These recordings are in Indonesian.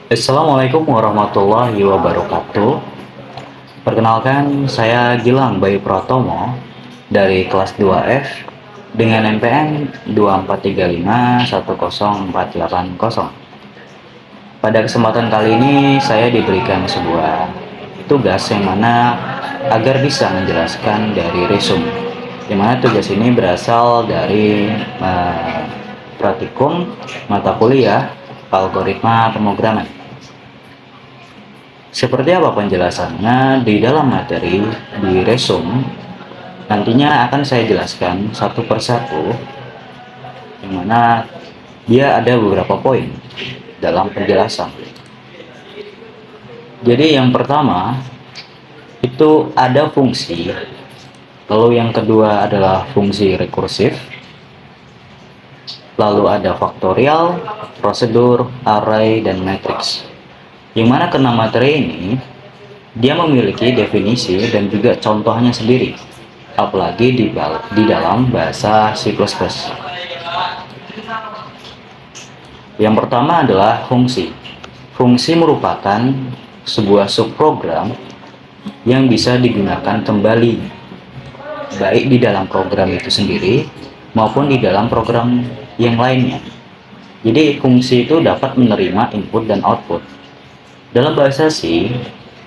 Assalamualaikum warahmatullahi wabarakatuh. Perkenalkan, saya Gilang Bayu Pratomo dari kelas 2F dengan NPM 2435104880. Pada kesempatan kali ini, saya diberikan sebuah tugas yang mana agar bisa menjelaskan dari resume. Yang mana tugas ini berasal dari praktikum mata kuliah algoritma pemrograman. Seperti apa penjelasannya di dalam materi di resume, nantinya akan saya jelaskan satu persatu, yang mana dia ada beberapa poin dalam penjelasan. Jadi yang pertama itu ada fungsi, lalu yang kedua adalah fungsi rekursif, lalu ada faktorial, prosedur, array, dan matriks. Yang mana keenam materi ini dia memiliki definisi dan juga contohnya sendiri, apalagi di dalam bahasa C++. Yang pertama adalah fungsi. Fungsi merupakan sebuah subprogram yang bisa digunakan kembali, baik di dalam program itu sendiri maupun di dalam program yang lainnya. Jadi fungsi itu dapat menerima input dan output. Dalam bahasa C,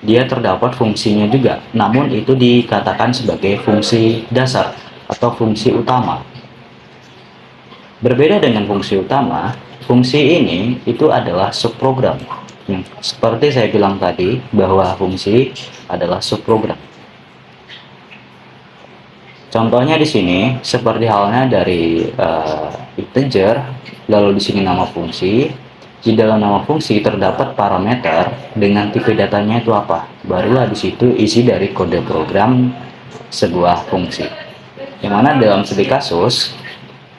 dia terdapat fungsinya juga, namun itu dikatakan sebagai fungsi dasar atau fungsi utama. Berbeda dengan fungsi utama, fungsi ini itu adalah subprogram. Seperti saya bilang tadi, bahwa fungsi adalah subprogram. Contohnya di sini, seperti halnya dari integer, lalu di sini nama fungsi. Di dalam nama fungsi terdapat parameter dengan tipe datanya itu apa. Barulah di situ isi dari kode program sebuah fungsi. Yang mana dalam studi kasus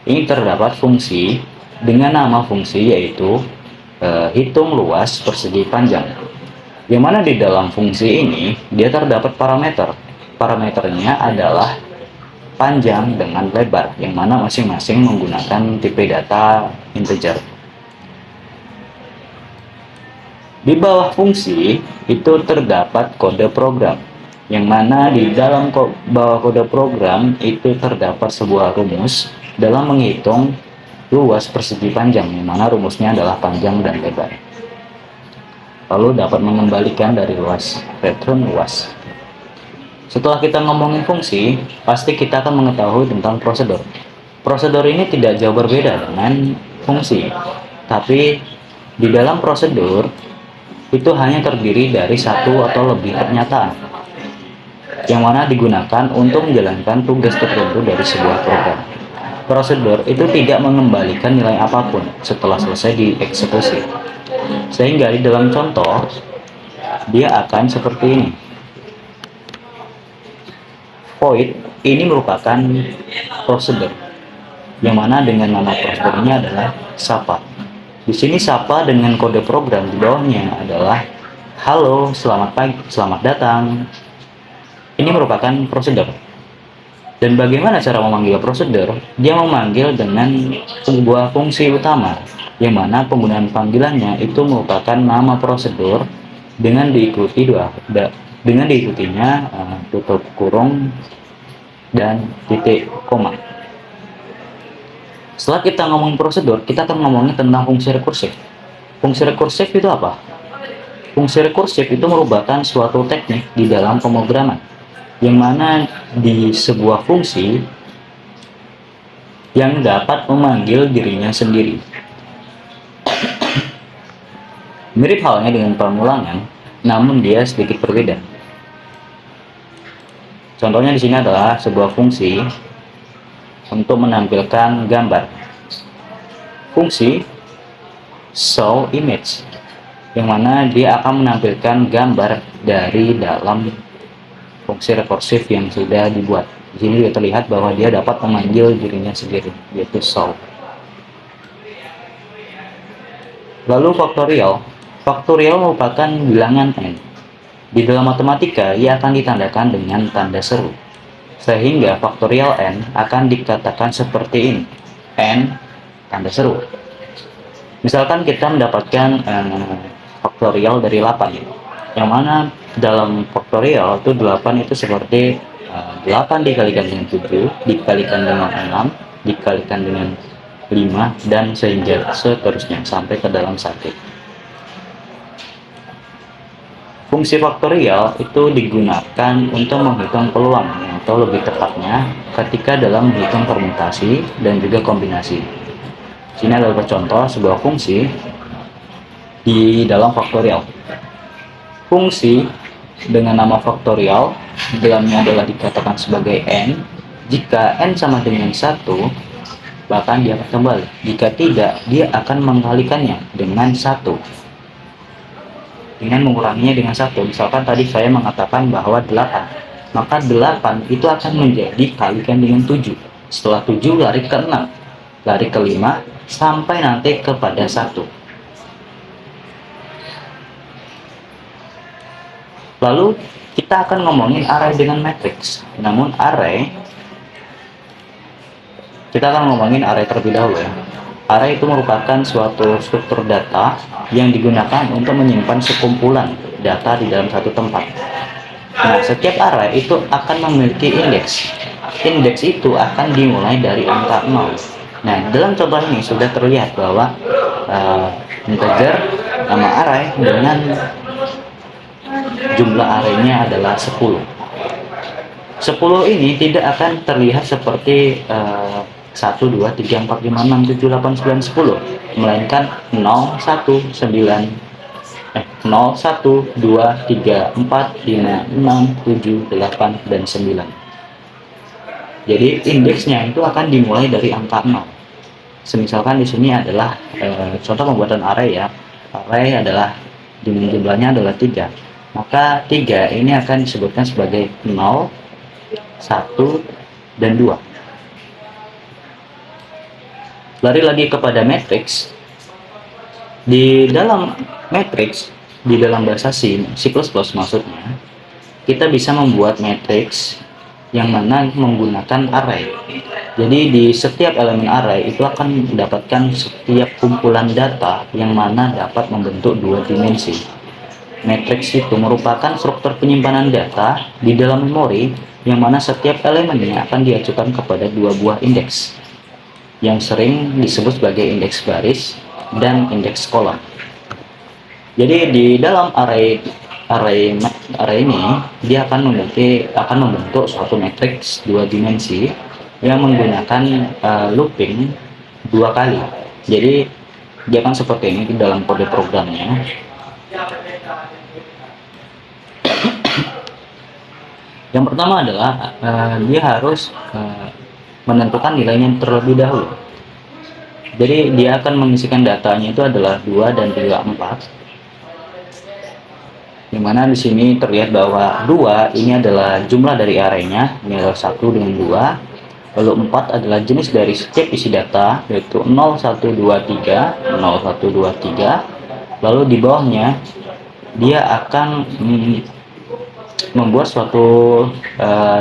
ini terdapat fungsi dengan nama fungsi yaitu hitung luas persegi panjang. Yang mana di dalam fungsi ini dia terdapat parameter. Parameternya adalah panjang dengan lebar, yang mana masing-masing menggunakan tipe data integer. Di bawah fungsi itu terdapat kode program, yang mana di dalam bawah kode program itu terdapat sebuah rumus dalam menghitung luas persegi panjang, yang mana rumusnya adalah panjang dan lebar. Lalu dapat mengembalikan dari luas, return luas. Setelah kita ngomongin fungsi, pasti kita akan mengetahui tentang prosedur. Prosedur ini tidak jauh berbeda dengan fungsi, tapi di dalam prosedur itu hanya terdiri dari satu atau lebih pernyataan, yang mana digunakan untuk menjalankan tugas tertentu dari sebuah program. Prosedur itu tidak mengembalikan nilai apapun setelah selesai dieksekusi, sehingga di dalam contoh dia akan seperti ini. Void ini merupakan prosedur, yang mana dengan nama prosedurnya adalah Sapa. Di sini Sapa dengan kode program di bawahnya adalah halo, selamat pagi, selamat datang. Ini merupakan prosedur. Dan bagaimana cara memanggil prosedur? Dia memanggil dengan sebuah fungsi utama, yang mana penggunaan panggilannya itu merupakan nama prosedur dengan diikutinya tutup kurung dan titik koma. Setelah kita ngomongin prosedur, kita akan ngomongin tentang fungsi rekursif. Fungsi rekursif itu apa? Fungsi rekursif itu merupakan suatu teknik di dalam pemrograman, yang mana di sebuah fungsi yang dapat memanggil dirinya sendiri. Mirip halnya dengan pengulangan, namun dia sedikit berbeda. Contohnya di sini adalah sebuah fungsi untuk menampilkan gambar. Fungsi show image, yang mana dia akan menampilkan gambar dari dalam fungsi rekursif yang sudah dibuat. Di sini terlihat bahwa dia dapat memanggil dirinya sendiri, yaitu show. Lalu faktorial. Faktorial merupakan bilangan n. Di dalam matematika ia akan ditandakan dengan tanda seru, sehingga faktorial n akan dikatakan seperti ini, n tanda seru. Misalkan kita mendapatkan faktorial dari 8, yang mana dalam faktorial itu 8 itu seperti 8 dikalikan dengan 7 dikalikan dengan 6 dikalikan dengan 5 dan sehingga seterusnya sampai ke dalam 1. Fungsi faktorial itu digunakan untuk menghitung peluang, atau lebih tepatnya ketika dalam menghitung permutasi dan juga kombinasi. Sini adalah contoh sebuah fungsi di dalam faktorial. Fungsi dengan nama faktorial dalamnya adalah dikatakan sebagai n. Jika n sama dengan 1, bahkan dia akan kembali. Jika tidak, dia akan mengkalikannya dengan 1. Dengan menguranginya dengan 1. Misalkan tadi saya mengatakan bahwa 8. Maka 8 itu akan menjadi kalikan dengan 7. Setelah 7 lari ke 6. Lari ke 5 sampai nanti kepada 1. Lalu kita akan ngomongin array dengan matriks. Namun kita akan ngomongin array terlebih dahulu ya. Array itu merupakan suatu struktur data yang digunakan untuk menyimpan sekumpulan data di dalam satu tempat. Nah, setiap array itu akan memiliki indeks. Indeks itu akan dimulai dari angka 0. Nah, dalam contoh ini sudah terlihat bahwa integer nama array dengan jumlah arraynya adalah 10. 10 ini tidak akan terlihat seperti 1, 2, 3, 4, 5, 6, 7, 8, 9, 10, melainkan 0, 1, 9, 0, 1, 2, 3, 4, 5, 6, 7, 8, dan 9. Jadi indeksnya itu akan dimulai dari angka 0. Semisalkan di sini adalah contoh pembuatan array ya. Array adalah jumlahnya adalah 3. Maka 3 ini akan disebutkan sebagai 0, 1, dan 2. Lari lagi kepada matriks. Di dalam matriks, di dalam bahasa C++ maksudnya, kita bisa membuat matriks yang mana menggunakan array. Jadi di setiap elemen array itu akan mendapatkan setiap kumpulan data yang mana dapat membentuk 2 dimensi. Matriks itu merupakan struktur penyimpanan data di dalam memori yang mana setiap elemennya akan diajukan kepada 2 buah indeks yang sering disebut sebagai indeks baris dan indeks kolom. Jadi di dalam array ini dia akan membentuk suatu matriks 2 dimensi yang menggunakan looping 2 kali. Jadi dia akan seperti ini di dalam kode programnya. Yang pertama adalah dia harus menentukan nilainya terlebih dahulu. Jadi dia akan mengisikan datanya itu adalah 2 dan juga 4. Dimana di sini terlihat bahwa 2 ini adalah jumlah dari arraynya, ini adalah 1 dengan 2. Lalu 4 adalah jenis dari setiap isi data, yaitu 0, 1, 2, 3, 0, 1, 2, 3. Lalu di bawahnya dia akan membuat suatu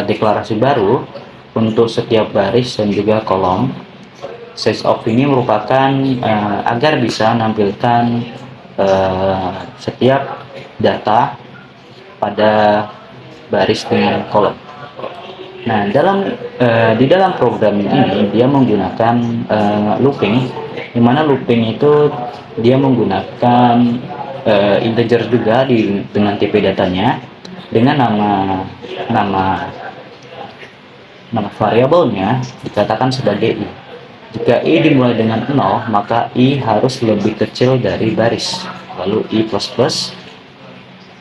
deklarasi baru untuk setiap baris dan juga kolom. Size of ini merupakan agar bisa menampilkan setiap data pada baris dengan kolom. Nah, di dalam program ini dia menggunakan looping, di mana looping itu dia menggunakan integer juga dengan tipe datanya dengan nama variabelnya dikatakan sebagai i. Jika i dimulai dengan 0, maka i harus lebih kecil dari baris, lalu i++,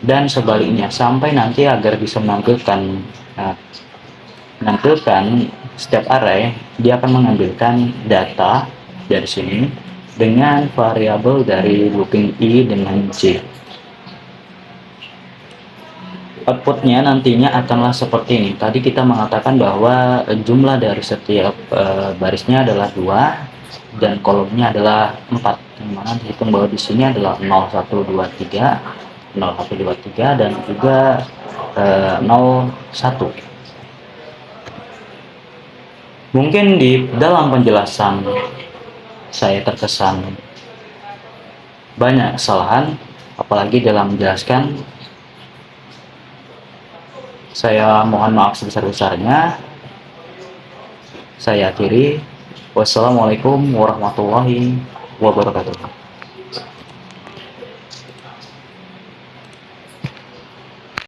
dan sebaliknya sampai nanti agar bisa menampilkan setiap array. Dia akan mengambilkan data dari sini dengan variabel dari looping i dengan j. Outputnya nantinya akanlah seperti ini. Tadi kita mengatakan bahwa jumlah dari setiap barisnya adalah 2 dan kolomnya adalah 4. Yang mana dihitung bahwa di sini adalah 0, 1, 2, 3, 0, 1, 2, 3 dan juga 0, 1. Mungkin di dalam penjelasan saya terkesan banyak kesalahan. apalagi dalam menjelaskan. Saya mohon maaf sebesar-besarnya. Saya akhiri. Wassalamualaikum warahmatullahi wabarakatuh.